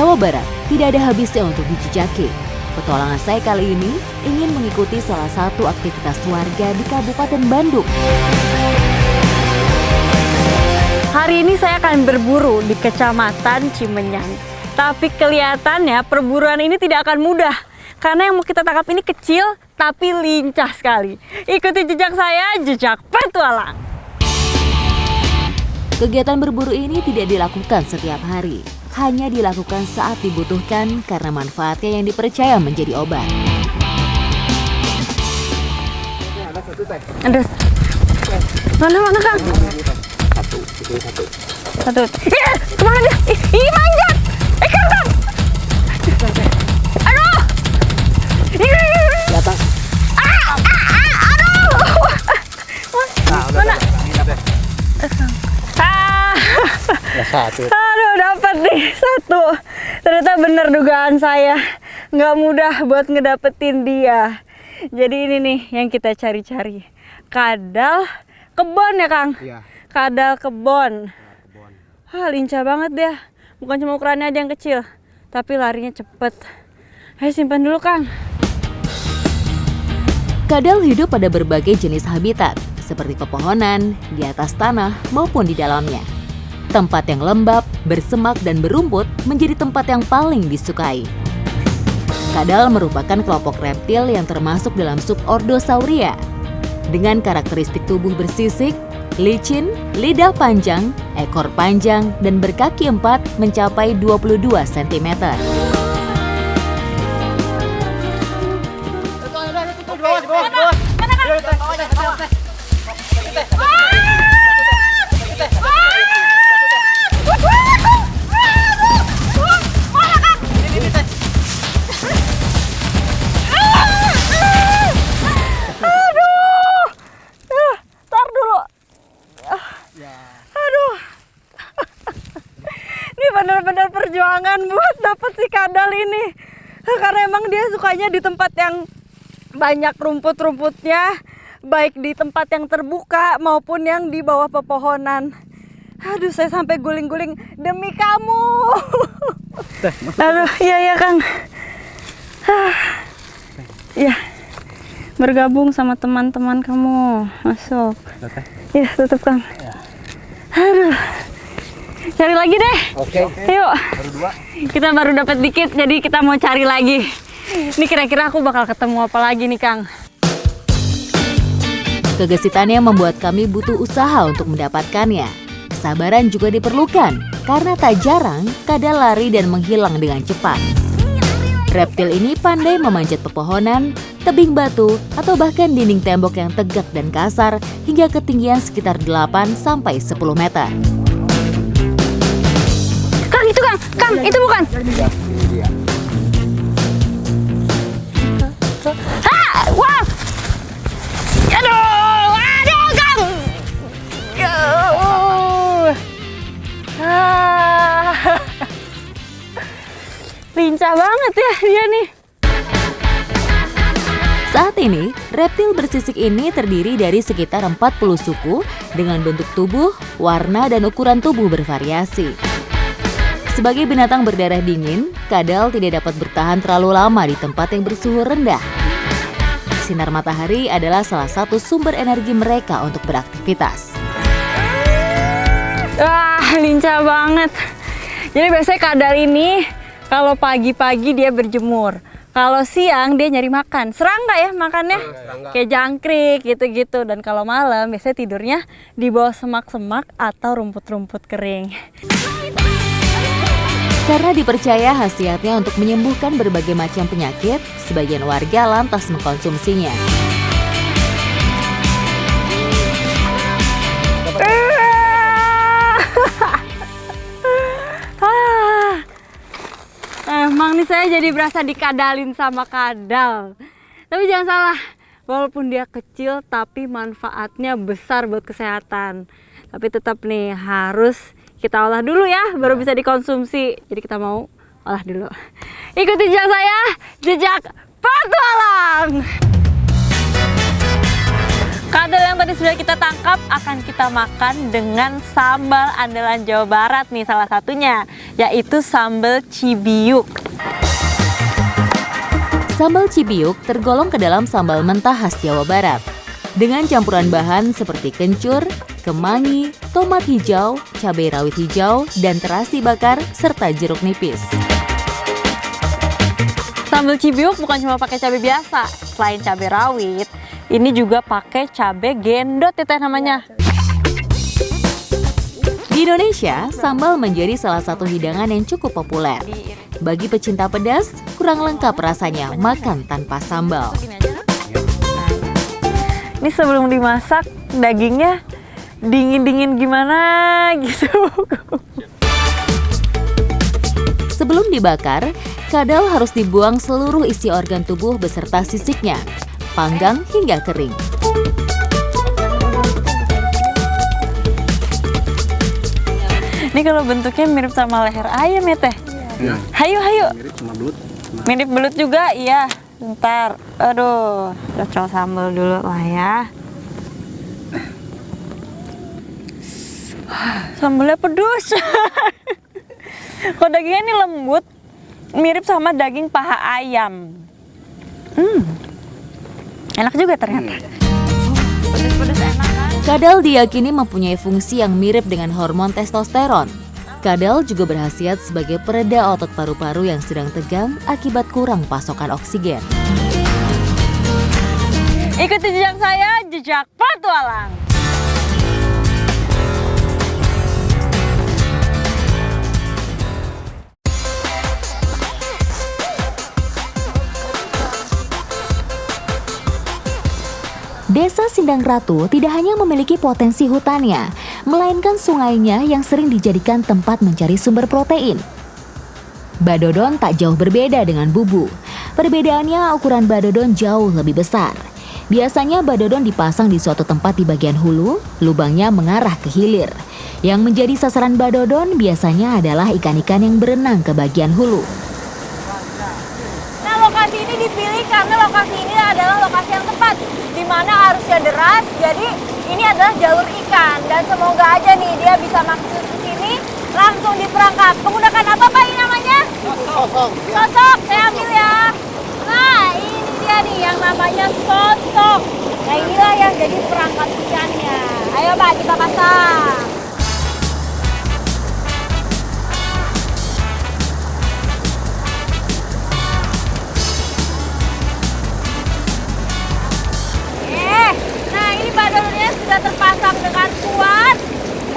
Jawa Barat tidak ada habisnya untuk dijejaki. Petualangan saya kali ini ingin mengikuti salah satu aktivitas warga di Kabupaten Bandung. Hari ini saya akan berburu di Kecamatan Cimenyang. Tapi kelihatannya perburuan ini tidak akan mudah. Karena yang mau kita tangkap ini kecil tapi lincah sekali. Ikuti jejak saya, jejak petualang. Kegiatan berburu ini tidak dilakukan setiap hari. Hanya dilakukan saat dibutuhkan karena manfaatnya yang dipercaya menjadi obat. Ada. Mana Kang? Satu. Kemana dia? Ih, manjat! Kang! Aduh! Datang. Aduh! Mana? Ya, satu. Aduh, dapat nih satu. Ternyata bener dugaan saya. Nggak mudah buat ngedapetin dia. Jadi ini nih yang kita cari-cari. Kadal kebon ya, Kang? Iya. Kadal kebon. Lincah banget dia. Bukan cuma ukurannya aja yang kecil, tapi larinya cepet. Ayo simpan dulu, Kang. Kadal hidup pada berbagai jenis habitat, seperti pepohonan, di atas tanah, maupun di dalamnya. Tempat yang lembab, bersemak, dan berumput menjadi tempat yang paling disukai. Kadal merupakan kelompok reptil yang termasuk dalam subordo Sauria. Dengan karakteristik tubuh bersisik, licin, lidah panjang, ekor panjang, dan berkaki 4 mencapai 22 cm. Benar-benar perjuangan buat dapat si kadal ini. Karena emang dia sukanya di tempat yang banyak rumput-rumputnya, baik di tempat yang terbuka maupun yang di bawah pepohonan. Aduh, saya sampai guling-guling demi kamu. Aduh, iya Kang. Ya, bergabung sama teman-teman kamu. Masuk. Ya, tutup Kang. Aduh. Cari lagi deh. Oke. Yuk. Baru 2. Kita baru dapat dikit, jadi kita mau cari lagi. Ini kira-kira aku bakal ketemu apa lagi nih, Kang? Kegesitannya membuat kami butuh usaha untuk mendapatkannya. Kesabaran juga diperlukan, karena tak jarang kadal lari dan menghilang dengan cepat. Reptil ini pandai memanjat pepohonan, tebing batu, atau bahkan dinding tembok yang tegak dan kasar hingga ketinggian sekitar 8-10 meter. Kang, itu Kang, itu bukan? Ya, ini dia. Wah! Aduh, Kang! Lincah banget ya dia nih. Saat ini, reptil bersisik ini terdiri dari sekitar 40 suku dengan bentuk tubuh, warna, dan ukuran tubuh bervariasi. Sebagai binatang berdarah dingin, kadal tidak dapat bertahan terlalu lama di tempat yang bersuhu rendah. Sinar matahari adalah salah satu sumber energi mereka untuk beraktivitas. Lincah banget. Jadi biasanya kadal ini kalau pagi-pagi dia berjemur. Kalau siang dia nyari makan. Serangga ya makannya? Kayak jangkrik gitu-gitu. Dan kalau malam biasanya tidurnya di bawah semak-semak atau rumput-rumput kering. Karena dipercaya khasiatnya untuk menyembuhkan berbagai macam penyakit, sebagian warga lantas mengkonsumsinya. Emang nih saya jadi berasa dikadalin sama kadal. Tapi jangan salah, walaupun dia kecil tapi manfaatnya besar buat kesehatan. Tapi tetap nih harus kita olah dulu ya, baru bisa dikonsumsi. Jadi kita mau olah dulu. Ikuti jejak saya, jejak petualang. Kadal yang tadi sudah kita tangkap akan kita makan dengan sambal andalan Jawa Barat nih salah satunya, yaitu sambal Cibiuk. Sambal Cibiuk tergolong ke dalam sambal mentah khas Jawa Barat. Dengan campuran bahan seperti kencur, kemangi, tomat hijau, cabai rawit hijau, dan terasi bakar, serta jeruk nipis. Sambal Cibiuk bukan cuma pakai cabai biasa, selain cabai rawit, ini juga pakai cabai gendot ya teh namanya. Di Indonesia, sambal menjadi salah satu hidangan yang cukup populer. Bagi pecinta pedas, kurang lengkap rasanya makan tanpa sambal. Ini sebelum dimasak, dagingnya dingin-dingin gimana gitu. Sebelum dibakar, kadal harus dibuang seluruh isi organ tubuh beserta sisiknya, panggang hingga kering. Ini kalau bentuknya mirip sama leher ayam ya teh. Ya. Hayu. Mirip sama belut. Mirip belut juga, iya. Bentar, aduh, cocok sambal dulu lah ya. Sambalnya pedes. Kok dagingnya ini lembut, mirip sama daging paha ayam. Enak juga ternyata. Pedes-pedes enak kan? Kadal diyakini mempunyai fungsi yang mirip dengan hormon testosteron. Kadal juga berkhasiat sebagai pereda otot paru-paru yang sedang tegang akibat kurang pasokan oksigen. Ikuti jejak saya, jejak petualang. Desa Sindang Ratu tidak hanya memiliki potensi hutannya, melainkan sungainya yang sering dijadikan tempat mencari sumber protein. Badodon tak jauh berbeda dengan bubu. Perbedaannya ukuran badodon jauh lebih besar. Biasanya badodon dipasang di suatu tempat di bagian hulu, lubangnya mengarah ke hilir. Yang menjadi sasaran badodon biasanya adalah ikan-ikan yang berenang ke bagian hulu. Nah, lokasi ini dipilih karena lokasi ini adalah lokasi yang tepat, di mana arusnya deras, jadi ini adalah jalur ikan. Dan semoga aja nih dia bisa masuk ke sini langsung diperangkap. Menggunakan apa Pak ini namanya? Sosok, saya ambil ya. Nah, ini dia nih yang namanya sosok. Nah, inilah yang jadi perangkap ikannya. Ayo Pak, kita pasang. Badodonnya sudah terpasang dengan kuat.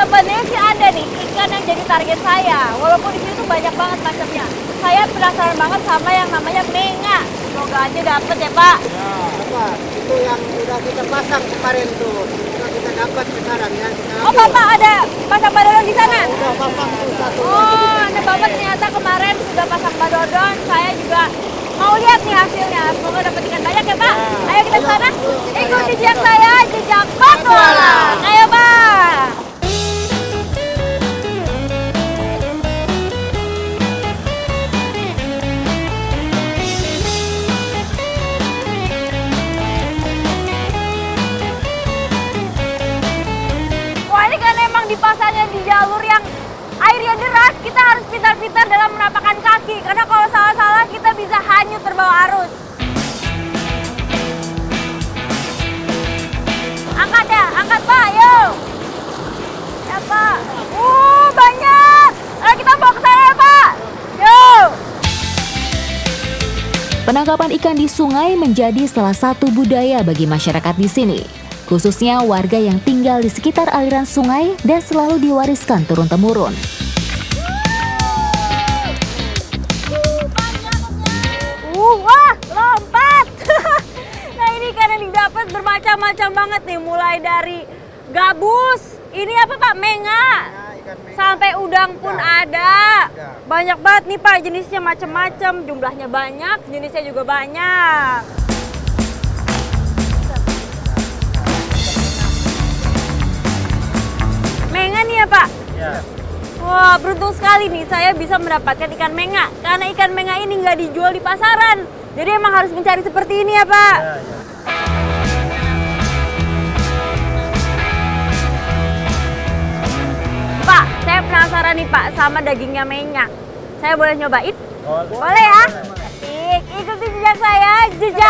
Sebenarnya sih ada nih ikan yang jadi target saya. Walaupun di sini tuh banyak banget macamnya. Saya penasaran banget sama yang namanya menga. Semoga aja dapet ya Pak. Ya, dapat. Itu yang udah kita pasang kemarin tuh. Udah kita dapat sekarang ya. Oh Bapak ada pasang badodon di sana? Udah pasang tuh satu. Oh, nah Bapak ternyata kemarin sudah pasang badodon. Saya juga mau lihat nih hasilnya. Semoga dapat ikan banyak ya Pak. Ayo kita ke sana. Ikuti jejak saya, jejak petualang. Ayo Pak. Wah, ini kan emang dipasangnya di jalur yang airnya deras, kita harus pintar-pintar dalam menapakkan kaki. Karena kalau salah-salah kita bisa hanyut terbawa arus. Angkat ya, angkat Pak, yuk. Ya Pak. Banyak. Ayo kita bawa ke sana ya Pak. Yuk. Penangkapan ikan di sungai menjadi salah satu budaya bagi masyarakat di sini. Khususnya warga yang tinggal di sekitar aliran sungai dan selalu diwariskan turun-temurun. Wah, lompat. Nah, ini ikan yang didapat bermacam-macam banget nih. Mulai dari gabus, ini apa Pak? Menga. Sampai udang pun ada. Banyak banget nih Pak, jenisnya macam-macam. Jumlahnya banyak, jenisnya juga banyak. Menga nih ya Pak? Ya. Wah, beruntung sekali nih saya bisa mendapatkan ikan menga. Karena ikan menga ini nggak dijual di pasaran. Jadi emang harus mencari seperti ini ya Pak? Ya, ya. penasaran nih Pak sama dagingnya menyak. Saya boleh nyobain? Boleh ya? Asik, ikuti jejak saya, jejak